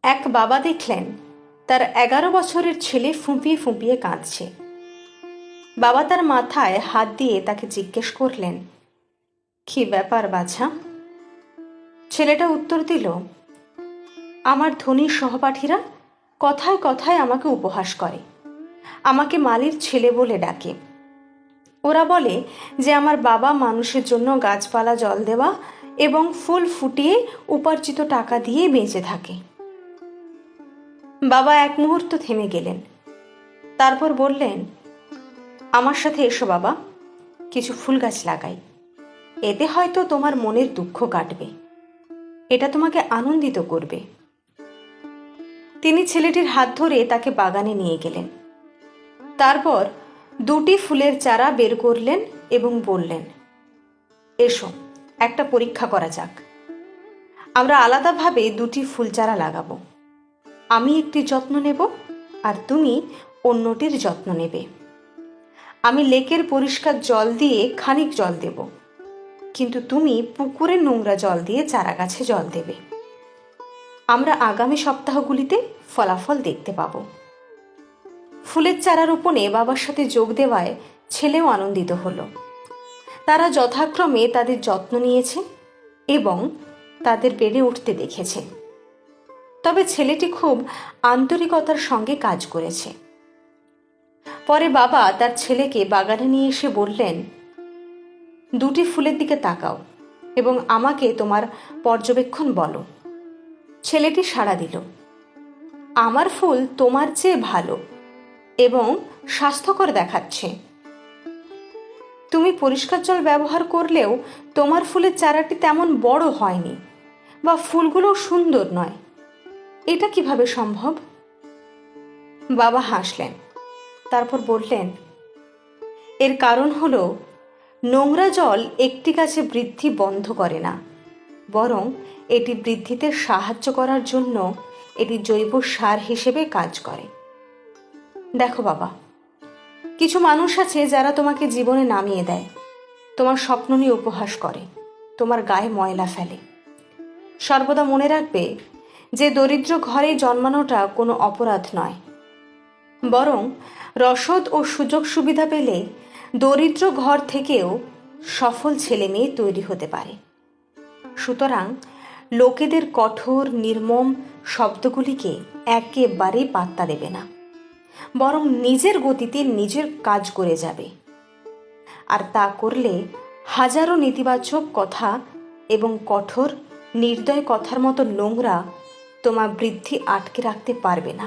এক বাবা দেখলেন তার 11 বছরের ছেলে ফুঁপিয়ে ফুঁপিয়ে কাঁদছে। বাবা তার মাথায় হাত দিয়ে তাকে জিজ্ঞেস করলেন, কি ব্যাপার বাছা? ছেলেটা উত্তর দিল, আমার ধনী সহপাঠীরা কথায় কথায় আমাকে উপহাস করে, আমাকে মালির ছেলে বলে ডাকে। ওরা বলে যে আমার বাবা মানুষের জন্য গাছপালা জল দেওয়া এবং ফুল ফুটিয়ে উপার্জিত টাকা দিয়ে বেঁচে থাকে। বাবা এক মুহূর্ত থেমে গেলেন, তারপর বললেন, আমার সাথে এসো বাবা, কিছু ফুল গাছ লাগাই, এতে হয়তো তোমার মনের দুঃখ কাটবে, এটা তোমাকে আনন্দিত করবে। তিনি ছেলেটির হাত ধরে তাকে বাগানে নিয়ে গেলেন। তারপর 2টি ফুলের চারা বের করলেন এবং বললেন, এসো একটা পরীক্ষা করা যাক। আমরা আলাদাভাবে 2টি ফুল চারা লাগাবো। আমি একটি যত্ন নেব আর তুমি অন্যটির যত্ন নেবে। আমি লেকের পরিষ্কার জল দিয়ে খানিক জল দেব, কিন্তু তুমি পুকুরের নোংরা জল দিয়ে চারা গাছে জল দেবে। আমরা আগামী সপ্তাহগুলিতে ফলাফল দেখতে পাব। ফুলের চারা রোপণে বাবার সাথে যোগ দেওয়ায় ছেলেও আনন্দিত হলো। তারা যথাক্রমে তাদের যত্ন নিয়েছে এবং তাদের বেড়ে উঠতে দেখেছে। তবে ছেলেটি খুব আন্তরিকতার সঙ্গে কাজ করেছে। পরে বাবা তার ছেলেকে বাগানে নিয়ে এসে বললেন, 2টি ফুলের দিকে তাকাও এবং আমাকে তোমার পর্যবেক্ষণ বলো। ছেলেটি সাড়া দিল, আমার ফুল তোমার চেয়ে ভালো এবং স্বাস্থ্যকর দেখাচ্ছে। তুমি পরিষ্কার জল ব্যবহার করলেও তোমার ফুলের চারাটি তেমন বড় হয়নি বা ফুলগুলো সুন্দর নয়, এটা কিভাবে সম্ভব? বাবা হাসলেন, তারপর বললেন, এর কারণ হলো নোংরা জল একটি গাছে বৃদ্ধি বন্ধ করে না, বরং এটি বৃদ্ধিতে সাহায্য করার জন্য এটি জৈব সার হিসেবে কাজ করে। দেখো বাবা, কিছু মানুষ আছে যারা তোমাকে জীবনে নামিয়ে দেয়, তোমার স্বপ্ন নিয়ে উপহাস করে, তোমার গায়ে ময়লা ফেলে। সর্বদা মনে রাখবে যে দরিদ্র ঘরে জন্মানোটা কোনো অপরাধ নয়, বরং রসদ ও সুযোগ সুবিধা পেলে দরিদ্র ঘর থেকেও সফল ছেলে মেয়ে তৈরি হতে পারে। সুতরাং লোকেদের কঠোর নির্মম শব্দগুলিকে একেবারেই পাত্তা দেবে না, বরং নিজের গতিতে নিজের কাজ করে যাবে। আর তা করলে হাজারো নেতিবাচক কথা এবং কঠোর নির্দয় কথার মতো নোংরা তোমার বৃদ্ধি আটকে রাখতে পারবে না।